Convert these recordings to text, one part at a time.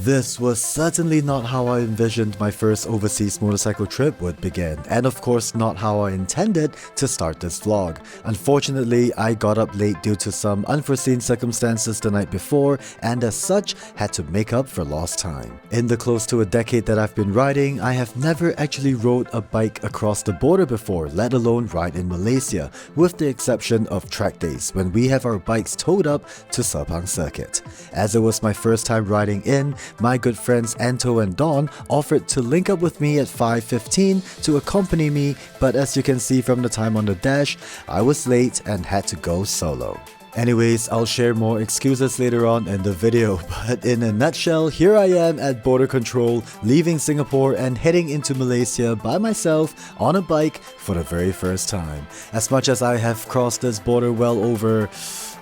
This was certainly not how I envisioned my first overseas motorcycle trip would begin, and of course not how I intended to start this vlog. Unfortunately, I got up late due to some unforeseen circumstances the night before, and as such, had to make up for lost time. In the close to a decade that I've been riding, I have never actually rode a bike across the border before, let alone ride in Malaysia, with the exception of track days when we have our bikes towed up to Sepang Circuit. As it was my first time riding in, my good friends Anto and Don offered to link up with me at 5:15 to accompany me, but as you can see from the time on the dash, I was late and had to go solo. Anyways, I'll share more excuses later on in the video, but in a nutshell, here I am at border control, leaving Singapore and heading into Malaysia by myself on a bike for the very first time. As much as I have crossed this border well over,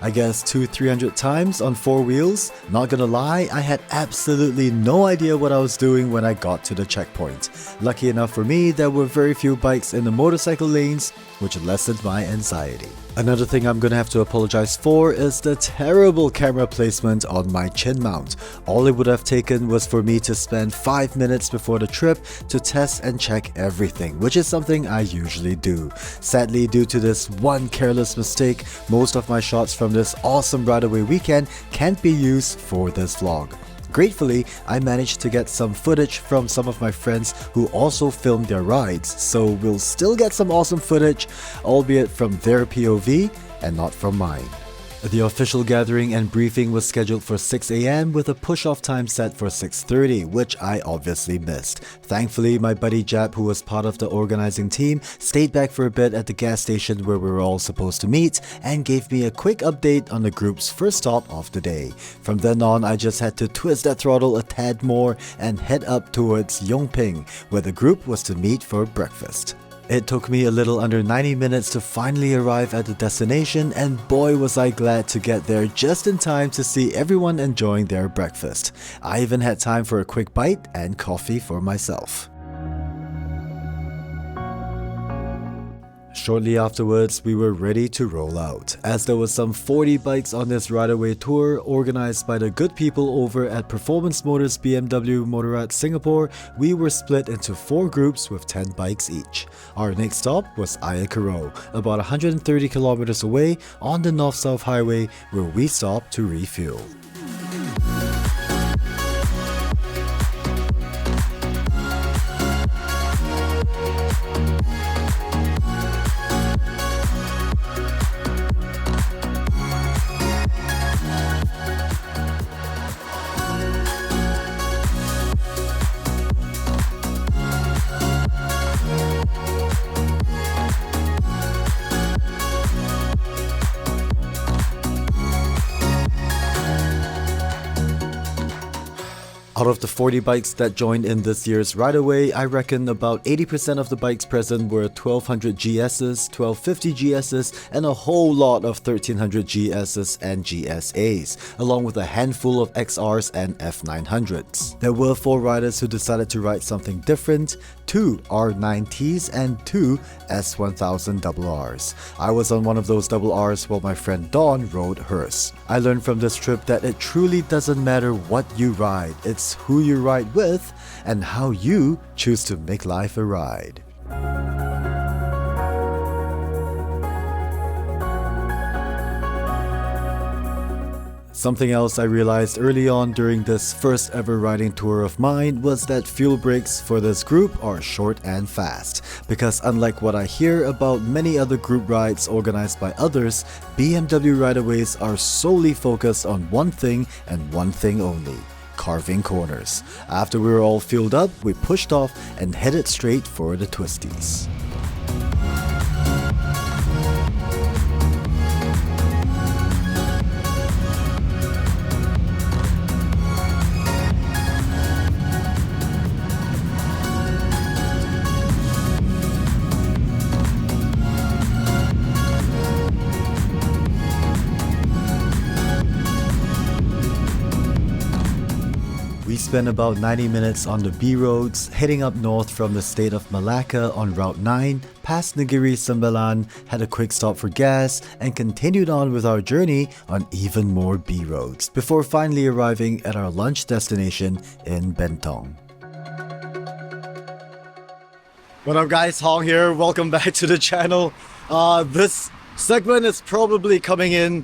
I guess 200-300 times on 4 wheels, not gonna lie, I had absolutely no idea what I was doing when I got to the checkpoint. Lucky enough for me, there were very few bikes in the motorcycle lanes, which lessened my anxiety. Another thing I'm gonna have to apologize for is the terrible camera placement on my chin mount. All it would have taken was for me to spend 5 minutes before the trip to test and check everything, which is something I usually do. Sadly, due to this one careless mistake, most of my shots from this awesome RideAway weekend can't be used for this vlog. Gratefully, I managed to get some footage from some of my friends who also filmed their rides, so we'll still get some awesome footage, albeit from their POV and not from mine. The official gathering and briefing was scheduled for 6 AM with a push-off time set for 6:30, which I obviously missed. Thankfully, my buddy Jap, who was part of the organizing team, stayed back for a bit at the gas station where we were all supposed to meet and gave me a quick update on the group's first stop of the day. From then on, I just had to twist that throttle a tad more and head up towards Yongping, where the group was to meet for breakfast. It took me a little under 90 minutes to finally arrive at the destination, and boy was I glad to get there just in time to see everyone enjoying their breakfast. I even had time for a quick bite and coffee for myself. Shortly afterwards, we were ready to roll out. As there was some 40 bikes on this RideAway tour organized by the good people over at Performance Motors BMW Motorrad Singapore, we were split into 4 groups with 10 bikes each. Our next stop was Ayakaro, about 130 kilometers away on the North-South Highway, where we stopped to refuel. Out of the 40 bikes that joined in this year's RideAway, I reckon about 80% of the bikes present were 1200 GSs, 1250 GSs, and a whole lot of 1300 GSs and GSAs, along with a handful of XRs and F900s. There were 4 riders who decided to ride something different, 2 R9Ts and 2 S1000RRs. I was on one of those RRs while my friend Dawn rode hers. I learned from this trip that it truly doesn't matter what you ride, it's who you ride with and how you choose to make life a ride. Something else I realized early on during this first ever riding tour of mine was that fuel breaks for this group are short and fast, because unlike what I hear about many other group rides organized by others, BMW RideAways are solely focused on one thing and one thing only: carving corners. After we were all fueled up, we pushed off and headed straight for the twisties. We spent about 90 minutes on the B roads, heading up north from the state of Malacca on Route 9, past Negeri Sembilan, had a quick stop for gas, and continued on with our journey on even more B roads, before finally arriving at our lunch destination in Bentong. What up guys, Hong here, welcome back to the channel. This segment is probably coming in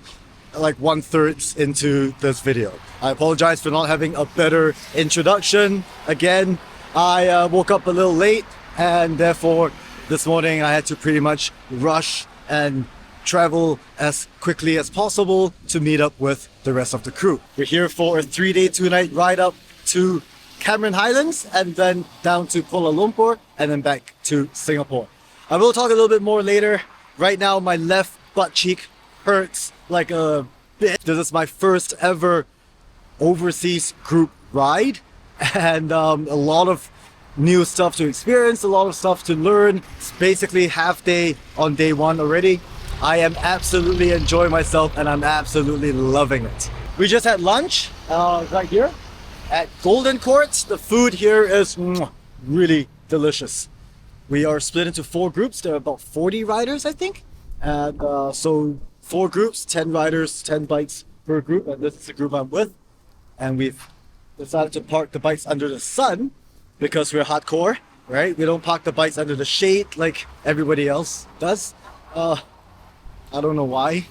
like 1/3 into this video. I apologize for not having a better introduction. Again, I woke up a little late and therefore this morning I had to pretty much rush and travel as quickly as possible to meet up with the rest of the crew. We're here for a 3-day, 2-night ride up to Cameron Highlands and then down to Kuala Lumpur and then back to Singapore. I will talk a little bit more later. Right now my left butt cheek hurts like a bit. This is my first ever overseas group ride and a lot of new stuff to experience, a lot of stuff to learn. It's basically half day on day one already. I am absolutely enjoying myself and I'm absolutely loving it. We just had lunch right here at Golden Court. The food here is really delicious. We are split into 4 groups. There are about 40 riders, I think. And so 4 groups, 10 riders, 10 bikes per group. And this is the group I'm with. And we've decided to park the bikes under the sun because we're hardcore, right? We don't park the bikes under the shade like everybody else does. I don't know why.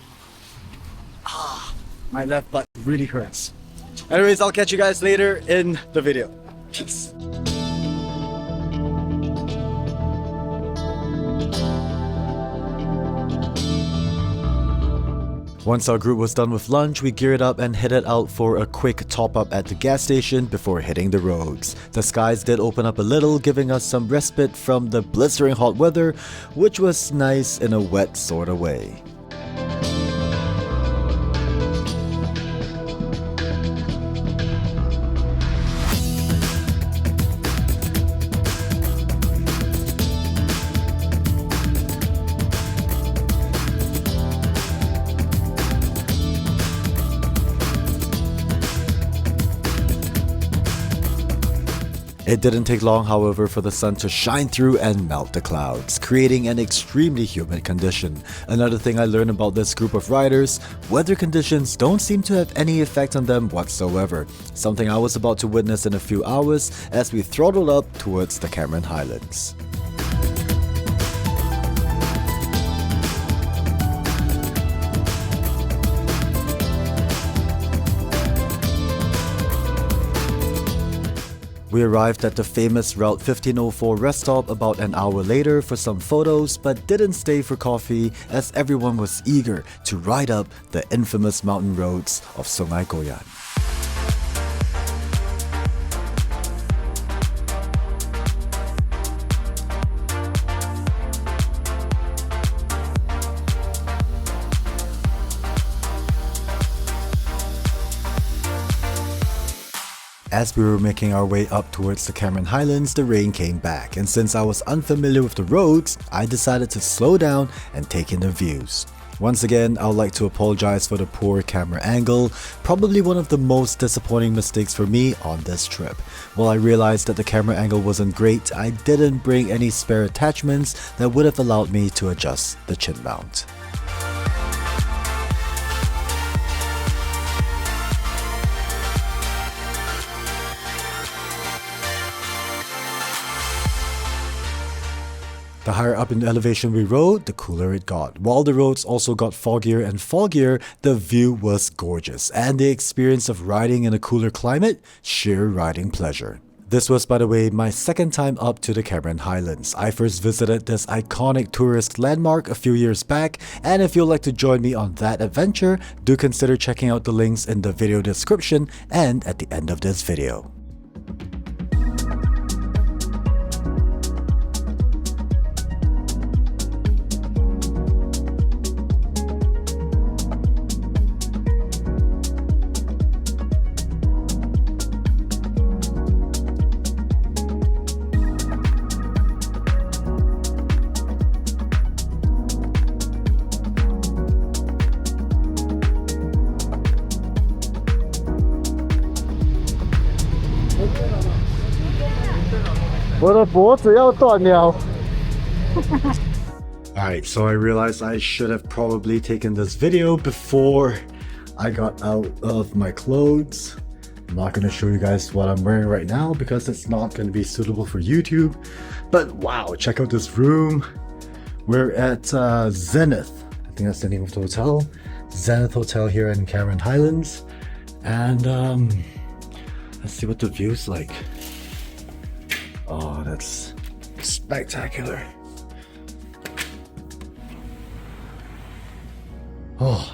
My left butt really hurts. Anyways, I'll catch you guys later in the video. Peace. Once our group was done with lunch, we geared up and headed out for a quick top up at the gas station before hitting the roads. The skies did open up a little, giving us some respite from the blistering hot weather, which was nice in a wet sort of way. It didn't take long, however, for the sun to shine through and melt the clouds, creating an extremely humid condition. Another thing I learned about this group of riders, weather conditions don't seem to have any effect on them whatsoever, something I was about to witness in a few hours as we throttled up towards the Cameron Highlands. We arrived at the famous Route 1504 rest stop about an hour later for some photos, but didn't stay for coffee as everyone was eager to ride up the infamous mountain roads of Sungai Koyan. As we were making our way up towards the Cameron Highlands, the rain came back, and since I was unfamiliar with the roads, I decided to slow down and take in the views. Once again, I would like to apologize for the poor camera angle, probably one of the most disappointing mistakes for me on this trip. While I realized that the camera angle wasn't great, I didn't bring any spare attachments that would have allowed me to adjust the chin mount. The higher up in elevation we rode, the cooler it got. While the roads also got foggier and foggier, the view was gorgeous, and the experience of riding in a cooler climate, sheer riding pleasure. This was, by the way, my second time up to the Cameron Highlands. I first visited this iconic tourist landmark a few years back, and if you'd like to join me on that adventure, do consider checking out the links in the video description and at the end of this video. 我的脖子要断了。Alright, so I realized I should have probably taken this video before I got out of my clothes. I'm not going to show you guys what I'm wearing right now because it's not going to be suitable for YouTube. But wow, check out this room. We're at Zenith. I think that's the name of the hotel. Zenith Hotel here in Cameron Highlands. And let's see what the view's like. Oh, that's spectacular. Oh,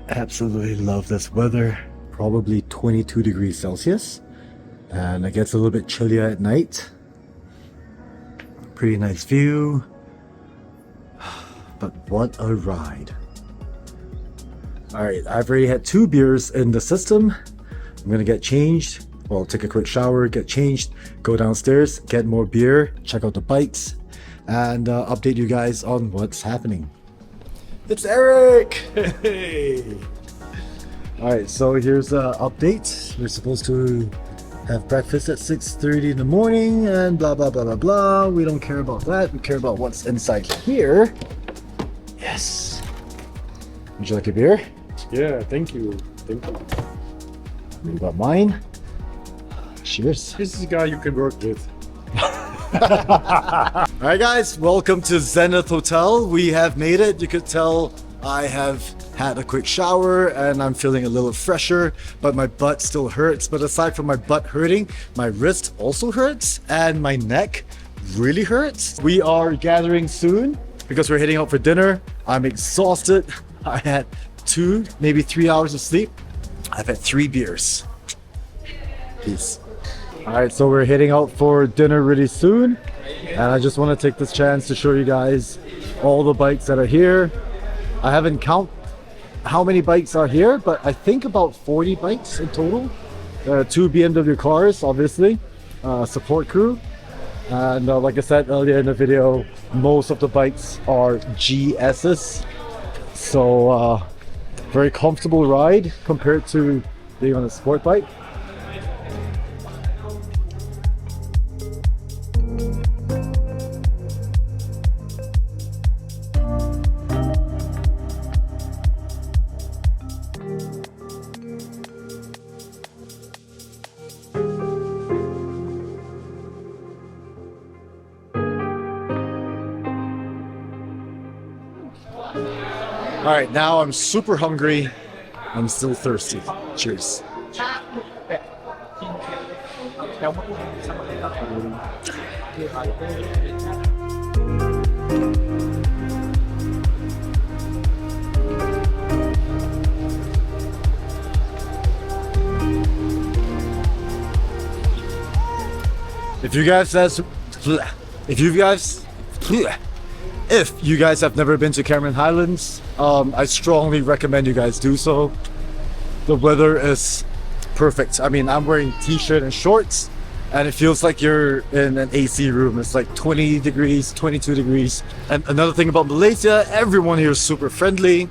absolutely love this weather. Probably 22 degrees Celsius, and it gets a little bit chillier at night. Pretty nice view, but what a ride. Alright, I've already had 2 beers in the system. I'm gonna get changed, well, take a quick shower, get changed, go downstairs, get more beer, check out the bikes, and update you guys on what's happening. It's Eric! Hey! Alright, so here's the update. We're supposed to have breakfast at 6:30 in the morning and blah blah blah blah blah. We don't care about that. We care about what's inside here. Yes. Would you like a beer? Yeah, thank you. Thank you. You got mine. Cheers. This is a guy you can work with. Alright guys, welcome to Zenith Hotel. We have made it. You could tell I have had a quick shower and I'm feeling a little fresher, but my butt still hurts. But aside from my butt hurting, my wrist also hurts and my neck really hurts. We are gathering soon because we're heading out for dinner. I'm exhausted. I had 2, maybe 3 hours of sleep. I've had 3 beers. Peace. Alright, so we're heading out for dinner really soon. And I just want to take this chance to show you guys all the bikes that are here. I haven't counted how many bikes are here, but I think about 40 bikes in total. 2 BMW cars, obviously, support crew. And like I said earlier in the video, most of the bikes are GS's. So very comfortable ride compared to being on a sport bike. All right, now I'm super hungry. I'm still thirsty. Cheers. If you guys have never been to Cameron Highlands, I strongly recommend you guys do so. The weather is perfect. I mean, I'm wearing t-shirt and shorts and it feels like you're in an AC room. It's like 20 degrees, 22 degrees. And another thing about Malaysia, everyone here is super friendly.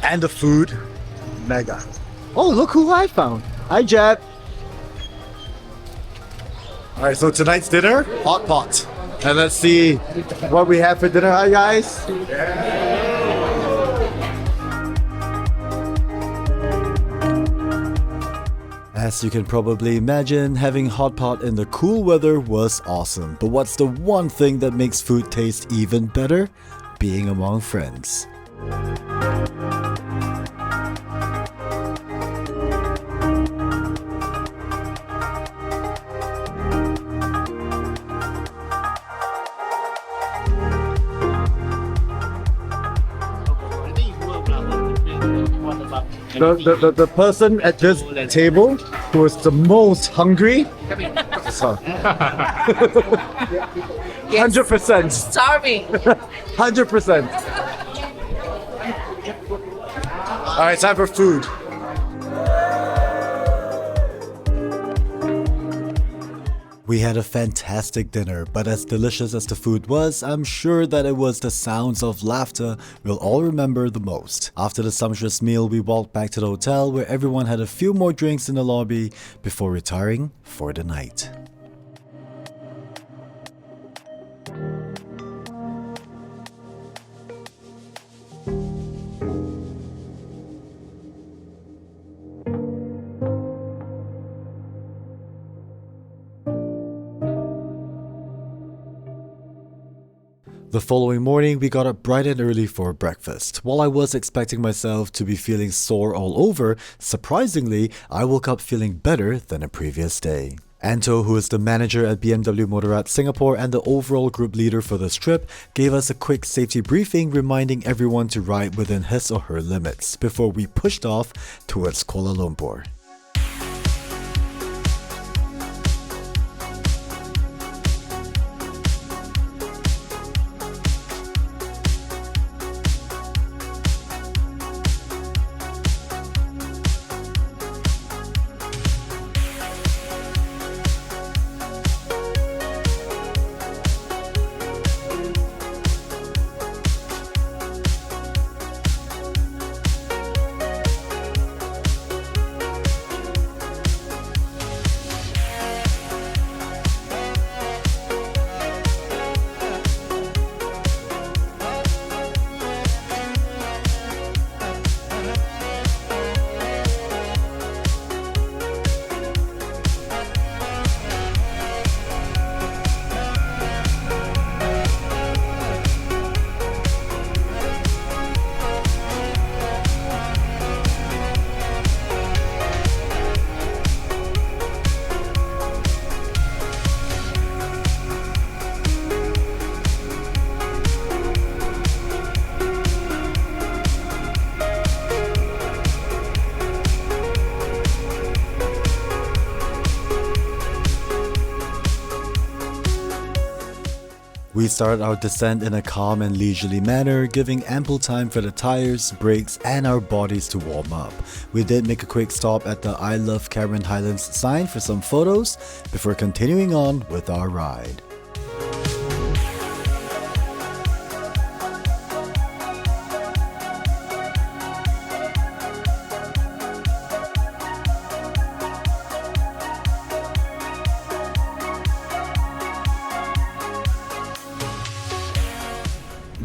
And the food, mega. Oh, look who I found. Hi, Jeb. All right, so tonight's dinner, hot pot. And let's see what we have for dinner. Hi, guys. As you can probably imagine, having hot pot in the cool weather was awesome. But what's the one thing that makes food taste even better? Being among friends. The person at this table who is the most hungry, 100%. Starving. 100%. All right, time for food. We had a fantastic dinner, but as delicious as the food was, I'm sure that it was the sounds of laughter we'll all remember the most. After the sumptuous meal, we walked back to the hotel where everyone had a few more drinks in the lobby before retiring for the night. The following morning, we got up bright and early for breakfast. While I was expecting myself to be feeling sore all over, surprisingly, I woke up feeling better than a previous day. Anto, who is the manager at BMW Motorrad Singapore and the overall group leader for this trip, gave us a quick safety briefing reminding everyone to ride within his or her limits before we pushed off towards Kuala Lumpur. We started our descent in a calm and leisurely manner, giving ample time for the tires, brakes, and our bodies to warm up. We did make a quick stop at the I Love Cameron Highlands sign for some photos before continuing on with our ride.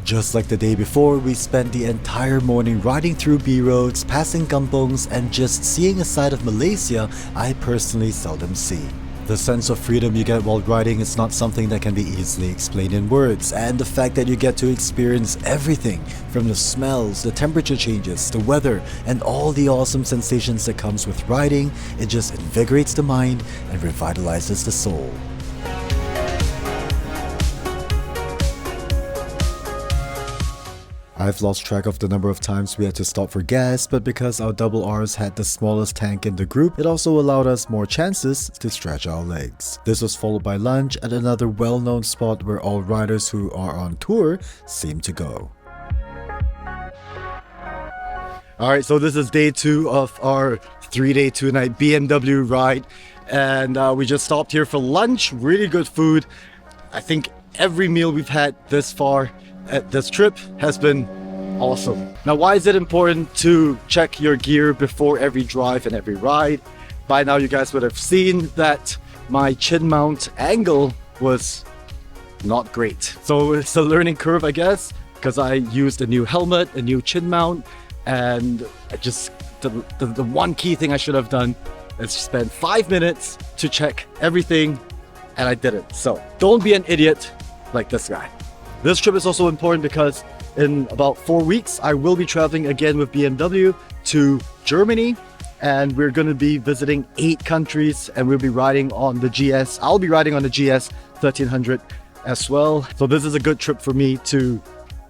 Just like the day before, we spent the entire morning riding through B-roads, passing kampongs, and just seeing a side of Malaysia I personally seldom see. The sense of freedom you get while riding is not something that can be easily explained in words, and the fact that you get to experience everything from the smells, the temperature changes, the weather, and all the awesome sensations that comes with riding, it just invigorates the mind and revitalizes the soul. I've lost track of the number of times we had to stop for gas, but because our double Rs had the smallest tank in the group, it also allowed us more chances to stretch our legs. This was followed by lunch at another well-known spot where all riders who are on tour seem to go. Alright, so this is day 2 of our 3-day 2-night BMW ride, and we just stopped here for lunch. Really good food. I think every meal we've had this far at this trip has been awesome. Now, why is it important to check your gear before every drive and every ride? By now you guys would have seen that my chin mount angle was not great. So it's a learning curve, I guess, because I used a new helmet, a new chin mount, and the one key thing I should have done is spend 5 minutes to check everything, and I didn't. So don't be an idiot like this guy. This trip is also important because in about 4 weeks, I will be traveling again with BMW to Germany, and we're going to be visiting 8 countries, and we'll be riding on the GS. I'll be riding on the GS 1300 as well. So this is a good trip for me to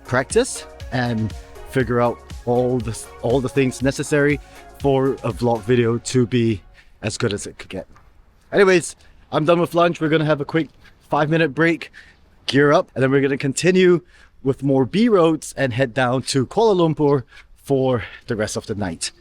practice and figure out all the things necessary for a vlog video to be as good as it could get. Anyways, I'm done with lunch. We're going to have a quick 5-minute break, gear up, and then we're going to continue with more B roads and head down to Kuala Lumpur for the rest of the night.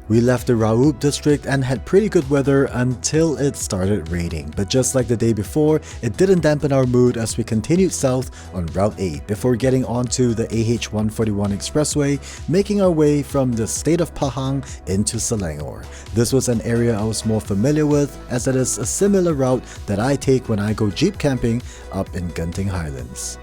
We left the Raub district and had pretty good weather until it started raining, but just like the day before, it didn't dampen our mood as we continued south on Route 8 before getting onto the AH-141 expressway, making our way from the state of Pahang into Selangor. This was an area I was more familiar with as it is a similar route that I take when I go jeep camping up in Genting Highlands.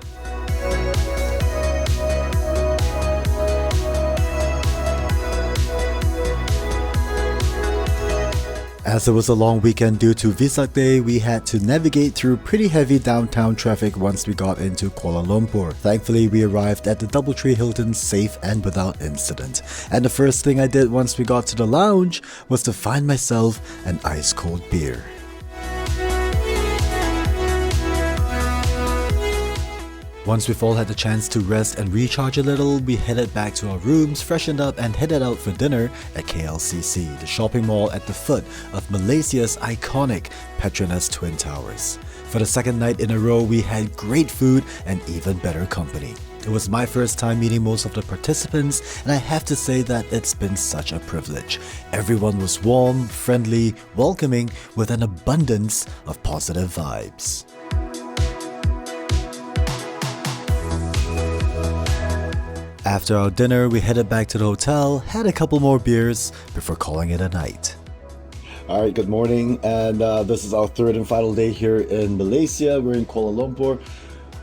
As it was a long weekend due to Vesak Day, we had to navigate through pretty heavy downtown traffic once we got into Kuala Lumpur. Thankfully, we arrived at the Doubletree Hilton safe and without incident. And the first thing I did once we got to the lounge was to find myself an ice-cold beer. Once we've all had the chance to rest and recharge a little, we headed back to our rooms, freshened up and headed out for dinner at KLCC, the shopping mall at the foot of Malaysia's iconic Petronas Twin Towers. For the second night in a row, we had great food and even better company. It was my first time meeting most of the participants, and I have to say that it's been such a privilege. Everyone was warm, friendly, welcoming, with an abundance of positive vibes. After our dinner, we headed back to the hotel, had a couple more beers before calling it a night. Alright, good morning, and this is our third and final day here in Malaysia. We're in Kuala Lumpur,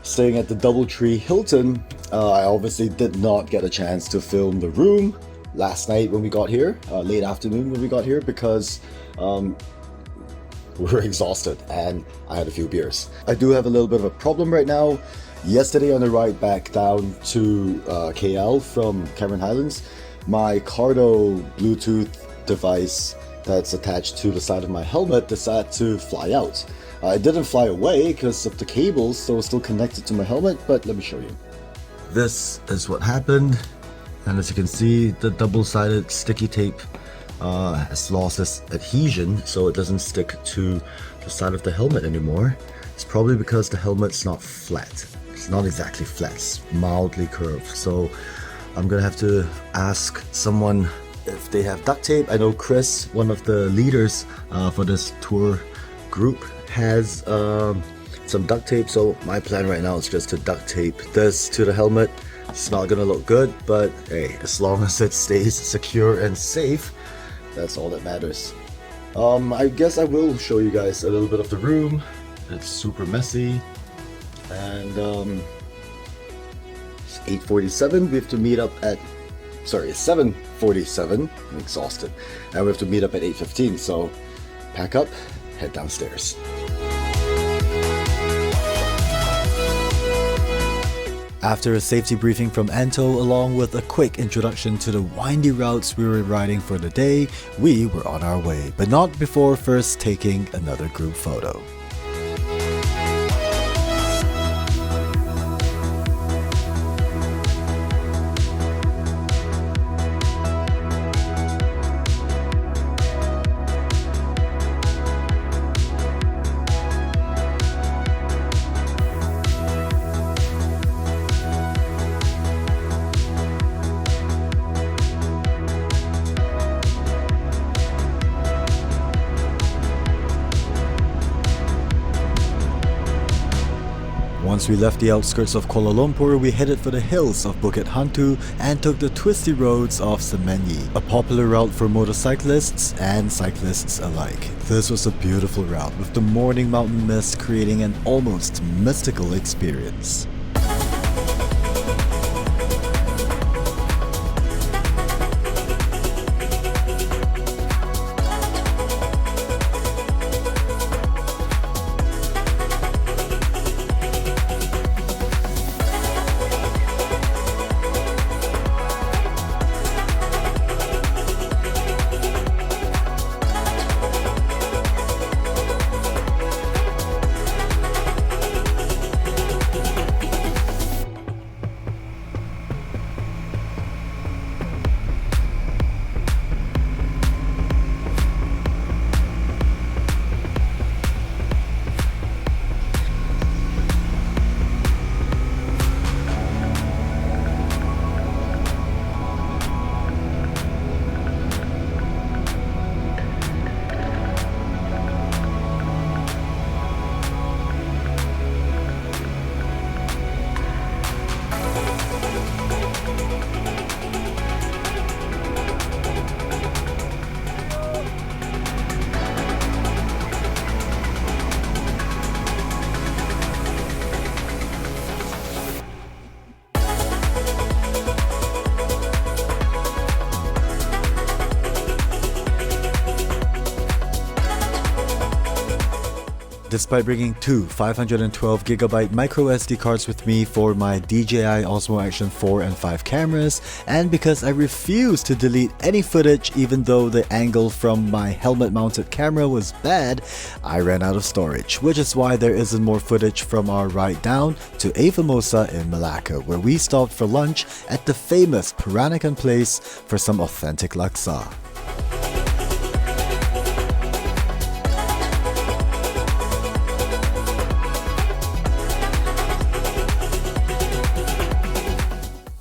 staying at the Doubletree Hilton. I obviously did not get a chance to film the room last night when we got here, late afternoon when we got here, because we were exhausted and I had a few beers. I do have a little bit of a problem right now. Yesterday on the ride back down to KL from Cameron Highlands, my Cardo Bluetooth device that's attached to the side of my helmet decided to fly out. It didn't fly away because of the cables, so it's still connected to my helmet, but let me show you. This is what happened, and as you can see, the double-sided sticky tape has lost its adhesion, so it doesn't stick to the side of the helmet anymore. It's probably because the helmet's not flat. It's not exactly flat, it's mildly curved. So I'm gonna have to ask someone if they have duct tape. I know Chris, one of the leaders for this tour group, has some duct tape. So my plan right now is just to duct tape this to the helmet. It's not gonna look good, but hey, as long as it stays secure and safe, that's all that matters. I guess I will show you guys a little bit of the room. It's super messy, and it's 8:47. We have to meet up at, sorry, it's 7:47. I'm exhausted, and we have to meet up at 8:15. So pack up, head downstairs. After a safety briefing from Anto, along with a quick introduction to the windy routes we were riding for the day, we were on our way, but not before first taking another group photo. Once we left the outskirts of Kuala Lumpur, we headed for the hills of Bukit Hantu and took the twisty roads of Semenyi, a popular route for motorcyclists and cyclists alike. This was a beautiful route, with the morning mountain mist creating an almost mystical experience. despite bringing two 512GB micro SD cards with me for my DJI Osmo Action 4 and 5 cameras, and because I refused to delete any footage even though the angle from my helmet mounted camera was bad, I ran out of storage, which is why there isn't more footage from our ride down to Formosa in Malacca, where we stopped for lunch at the famous Peranakan place for some authentic laksa.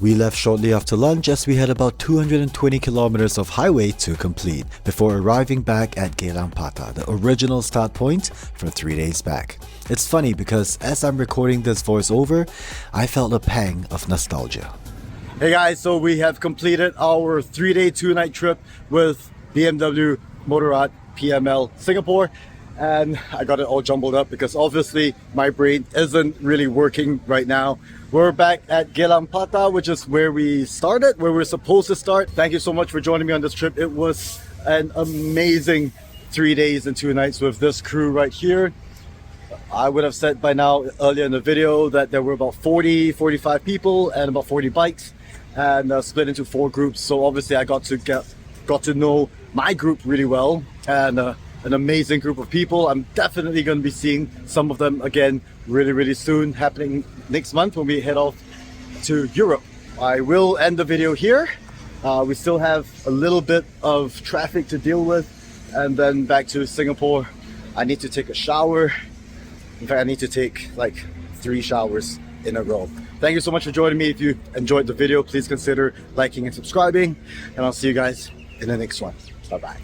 We left shortly after lunch as we had about 220 kilometers of highway to complete before arriving back at Geylang Patah, the original start point from 3 days back. It's funny because as I'm recording this voiceover, I felt a pang of nostalgia. Hey guys, so we have completed our 3-day 2-night trip with BMW Motorrad PML Singapore. And I got it all jumbled up because obviously my brain isn't really working right now. We're back at Geylang Patah, which is where we started, where we're supposed to start. Thank you so much for joining me on this trip. It was an amazing 3 days and 2 nights with this crew right here. I would have said by now earlier in the video that there were about 45 people and about 40 bikes, and split into 4 groups. So obviously I got to know my group really well, and an amazing group of people. I'm definitely going to be seeing some of them again really soon, happening next month when we head off to Europe. I will end the video here. We still have a little bit of traffic to deal with, and then back to Singapore. I need to take a shower. In fact, I need to take like 3 showers in a row. Thank you so much for joining me. If you enjoyed the video, please consider liking and subscribing, and I'll see you guys in the next one. Bye bye.